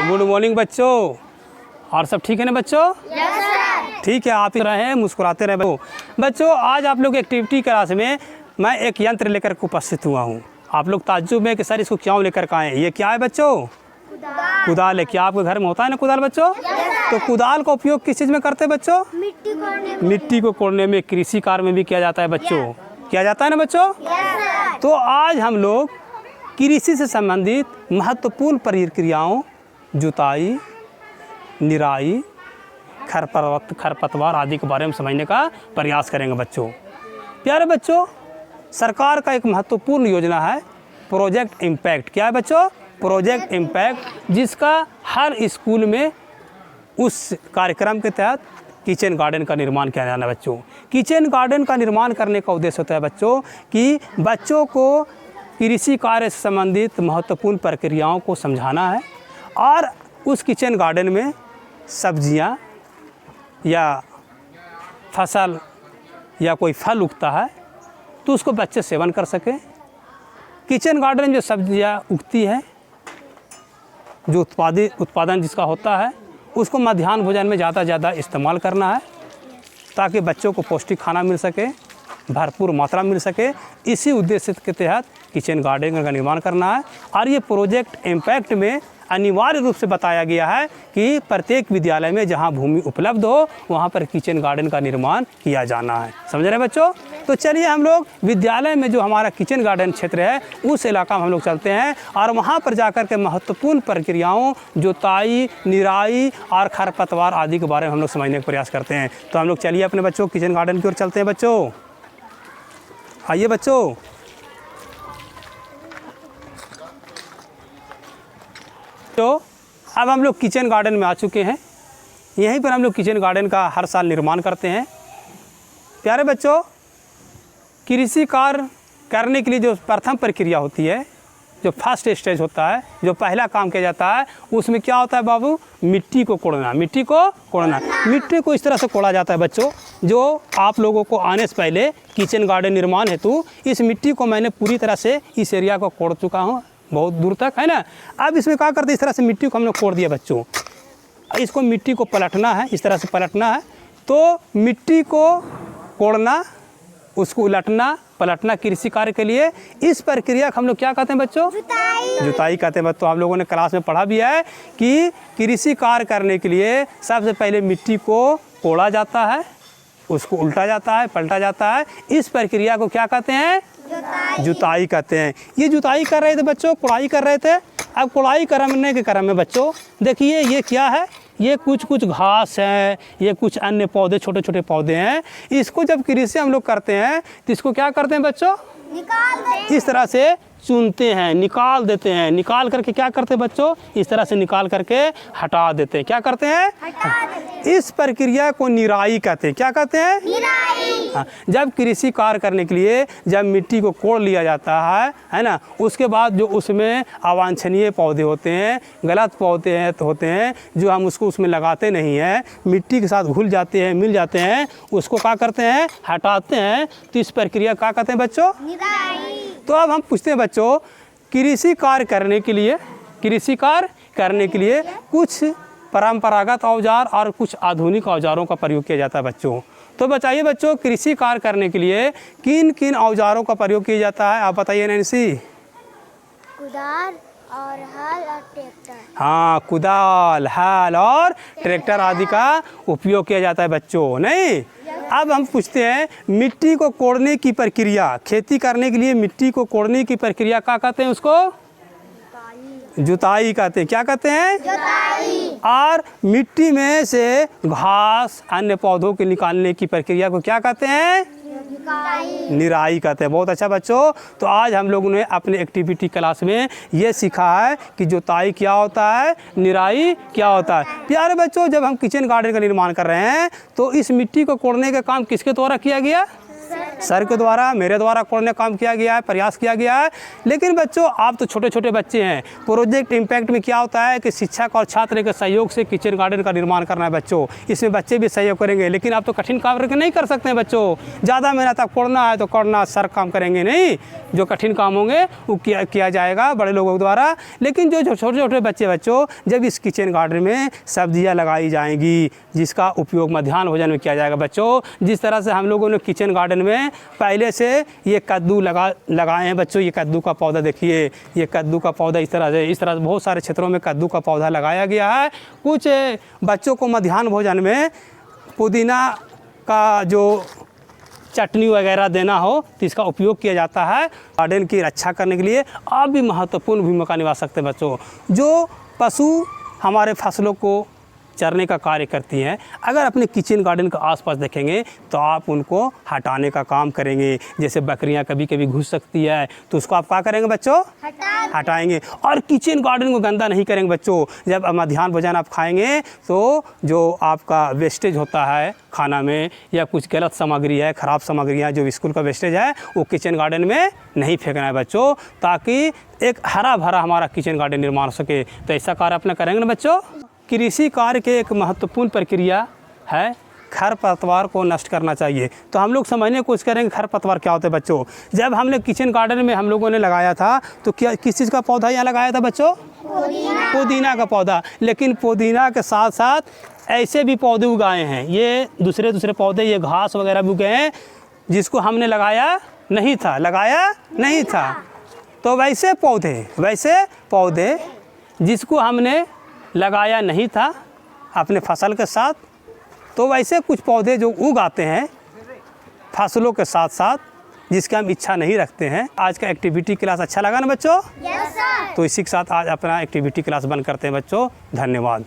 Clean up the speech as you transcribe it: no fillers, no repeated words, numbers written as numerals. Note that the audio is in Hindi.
गुड मॉर्निंग बच्चों। और सब ठीक है ना बच्चों? Yes sir. ठीक है, आप रहे मुस्कुराते रहे बच्चों। आज आप लोग एक्टिविटी क्लास में मैं एक यंत्र लेकर उपस्थित हुआ हूँ। आप लोग ताज्जुब में कि सर इसको क्यों लेकर के आए हैं? ये क्या है बच्चों? कुदाल है। क्या आपके घर में होता है ना कुदाल बच्चों? तो कुदाल का उपयोग किस चीज़ में करते हैं बच्चों? मिट्टी को कोड़ने में, कृषि कार्य में भी किया जाता है बच्चों। किया जाता है ना बच्चों? तो आज हम लोग कृषि से संबंधित महत्वपूर्ण प्रक्रियाओं, जुताई, निराई, खरपतवार आदि के बारे में समझने का प्रयास करेंगे बच्चों। प्यारे बच्चों, सरकार का एक महत्वपूर्ण योजना है प्रोजेक्ट इम्पैक्ट। क्या है बच्चों? प्रोजेक्ट इम्पैक्ट, जिसका हर स्कूल में उस कार्यक्रम के तहत किचन गार्डन का निर्माण किया जाना है बच्चों। किचन गार्डन का निर्माण करने का उद्देश्य होता है बच्चों कि बच्चों को कृषि कार्य से संबंधित महत्वपूर्ण प्रक्रियाओं को समझाना है और उस किचन गार्डन में सब्जियां या फसल या कोई फल उगता है तो उसको बच्चे सेवन कर सकें। किचन गार्डन में जो सब्जियां उगती है, जो उत्पादन जिसका होता है, उसको मध्याह्न भोजन में ज़्यादा से ज़्यादा इस्तेमाल करना है ताकि बच्चों को पौष्टिक खाना मिल सके, भरपूर मात्रा मिल सके। इसी उद्देश्य के तहत किचन गार्डन का निर्माण करना है। और ये प्रोजेक्ट इम्पैक्ट में अनिवार्य रूप से बताया गया है कि प्रत्येक विद्यालय में जहाँ भूमि उपलब्ध हो वहाँ पर किचन गार्डन का निर्माण किया जाना है। समझ रहे बच्चों? तो चलिए हम लोग विद्यालय में जो हमारा किचन गार्डन क्षेत्र है उस इलाका में हम लोग चलते हैं और वहाँ पर जाकर के महत्वपूर्ण प्रक्रियाओं, जुताई, निराई और खरपतवार आदि के बारे में हम लोग समझने का प्रयास करते हैं। तो हम लोग चलिए अपने बच्चों किचन गार्डन की ओर चलते हैं बच्चों। आइए बच्चों। तो अब हम लोग किचन गार्डन में आ चुके हैं। यहीं पर हम लोग किचन गार्डन का हर साल निर्माण करते हैं। प्यारे बच्चों, कृषि कार्य करने के लिए जो प्रथम प्रक्रिया होती है, जो फर्स्ट स्टेज होता है, जो पहला काम किया जाता है, उसमें क्या होता है बाबू? मिट्टी को कोड़ना। मिट्टी को कोड़ना। मिट्टी को इस तरह से कोड़ा जाता है बच्चों, जो आप लोगों को आने से पहले किचन गार्डन निर्माण हेतु इस मिट्टी को मैंने पूरी तरह से इस एरिया को कोड़ चुका हूँ, बहुत दूर तक, है ना। अब इसमें क्या करते हैं, इस तरह से मिट्टी को हम लोग कोड़ दिया बच्चों। इसको मिट्टी को पलटना है, इस तरह से पलटना है। तो मिट्टी को कोड़ना, उसको उलटना, पलटना कृषि कार्य के लिए, इस प्रक्रिया को हम लोग क्या कहते हैं बच्चों? जुताई कहते हैं बच्चों। हम लोगों ने क्लास में पढ़ा भी है कि कृषि कार्य करने के लिए सबसे पहले मिट्टी को कोड़ा जाता है, उसको उल्टा जाता है, पलटा जाता है। इस प्रक्रिया को क्या कहते हैं? जुताई कहते हैं। ये जुताई कर रहे थे बच्चों, कोड़ाई कर रहे थे। अब कोड़ाई करने के क्रम में बच्चों देखिए ये क्या है, ये कुछ घास है, ये कुछ अन्य पौधे, छोटे छोटे पौधे हैं। इसको जब कृषि हम लोग करते हैं तो इसको क्या करते हैं बच्चों? निकाल देते हैं। इस तरह से चुनते हैं, निकाल देते हैं। निकाल करके क्या करते हैं बच्चों? इस तरह से निकाल करके हटा देते हैं। क्या करते हैं? हटा देते हैं। इस प्रक्रिया को निराई कहते हैं। क्या कहते हैं? निराई। हाँ, जब कृषि कार्य करने के लिए जब मिट्टी को कोड़ लिया जाता है ना, उसके बाद जो उसमें अवांछनीय पौधे होते हैं, गलत पौधे होते हैं, जो हम उसको उसमें लगाते नहीं हैं, मिट्टी के साथ घुल जाते हैं, मिल जाते हैं, उसको क्या करते हैं? हटाते हैं। तो इस प्रक्रिया क्या कहते हैं बच्चों? निराई। तो अब हम पूछते हैं बच्चों, कृषि कार्य करने के लिए कुछ परंपरागत औजार और कुछ आधुनिक औजारों का प्रयोग किया जाता है बच्चों। तो बताइए बच्चों, कृषि कार्य करने के लिए किन किन औजारों का प्रयोग किया जाता है? आप बताइए नैन्सी। कुदाल और हल और ट्रैक्टर। हाँ, कुदाल, हल और ट्रैक्टर आदि का उपयोग किया जाता है बच्चों, नहीं। अब हम पूछते हैं, मिट्टी को कोड़ने की प्रक्रिया, खेती करने के लिए मिट्टी को कोड़ने की प्रक्रिया क्या कहते हैं? उसको जुताई कहते हैं। क्या कहते हैं? जुताई। और मिट्टी में से घास, अन्य पौधों के निकालने की प्रक्रिया को क्या कहते हैं? निराई कहते हैं। बहुत अच्छा बच्चों, तो आज हम लोगों ने अपने एक्टिविटी क्लास में ये सीखा है कि जुताई क्या होता है, निराई क्या होता है। प्यारे बच्चों, जब हम किचन गार्डन का निर्माण कर रहे हैं तो इस मिट्टी को कोड़ने का काम किसके द्वारा किया गया? सर के द्वारा, मेरे द्वारा कोर्डिनेट का काम किया गया है, प्रयास किया गया है। लेकिन बच्चों आप तो छोटे छोटे बच्चे हैं। प्रोजेक्ट इम्पैक्ट में क्या होता है कि शिक्षक और छात्र के सहयोग से किचन गार्डन का निर्माण करना है बच्चों। इसमें बच्चे भी सहयोग करेंगे, लेकिन आप तो कठिन काम करके नहीं कर सकते हैं बच्चों। ज़्यादा मेहनत आप कोड़ना है तो कोड़ना, सर काम करेंगे नहीं। जो कठिन काम होंगे वो किया जाएगा बड़े लोगों द्वारा। लेकिन जो छोटे छोटे बच्चों जब इस किचन गार्डन में सब्जियां लगाई जाएंगी जिसका उपयोग मध्याह्न भोजन में किया जाएगा बच्चों। जिस तरह से हम लोगों ने किचन गार्डन में पहले से ये कद्दू लगाए हैं बच्चों। ये कद्दू का पौधा देखिए, ये कद्दू का पौधा इस तरह से बहुत सारे क्षेत्रों में कद्दू का पौधा लगाया गया है। कुछ बच्चों को मध्याह्न भोजन में पुदीना का जो चटनी वगैरह देना हो तो इसका उपयोग किया जाता है। गार्डन की रक्षा करने के लिए आप भी महत्वपूर्ण भूमिका निभा सकते हैं बच्चों। जो पशु हमारे फसलों को चरने का कार्य करती हैं, अगर अपने किचन गार्डन के आसपास देखेंगे तो आप उनको हटाने का काम करेंगे। जैसे बकरियां कभी कभी घुस सकती है तो उसको आप क्या करेंगे बच्चों? हटाएंगे। और किचन गार्डन को गंदा नहीं करेंगे बच्चों। जब मध्याह्न भोजन आप खाएंगे तो जो आपका वेस्टेज होता है खाना में या कुछ गलत सामग्री है, ख़राब सामग्रियाँ जो स्कूल का वेस्टेज है वो किचन गार्डन में नहीं फेंकना है बच्चों, ताकि एक हरा भरा हमारा किचन गार्डन निर्माण हो सके। तो ऐसा कार्य अपना करेंगे ना बच्चों। कृषि कार्य के एक महत्वपूर्ण प्रक्रिया है खरपतवार को नष्ट करना चाहिए। तो हम लोग समझने की कोशिश करेंगे खरपतवार क्या होता है बच्चों। जब हमने किचन गार्डन में हम लोगों ने लगाया था तो क्या किस चीज़ का पौधा यहाँ लगाया था बच्चों? पुदीना का पौधा। लेकिन पुदीना के साथ साथ ऐसे भी पौधे उगाए हैं, ये दूसरे पौधे, ये घास वगैरह भी उगे हैं जिसको हमने लगाया नहीं था। तो वैसे पौधे जिसको हमने लगाया नहीं था अपने फसल के साथ, तो वैसे कुछ पौधे जो उगाते हैं फसलों के साथ साथ जिसकी हम इच्छा नहीं रखते हैं। आज का एक्टिविटी क्लास अच्छा लगा ना बच्चों? Yes sir. तो इसी के साथ आज अपना एक्टिविटी क्लास बंद करते हैं बच्चों। धन्यवाद।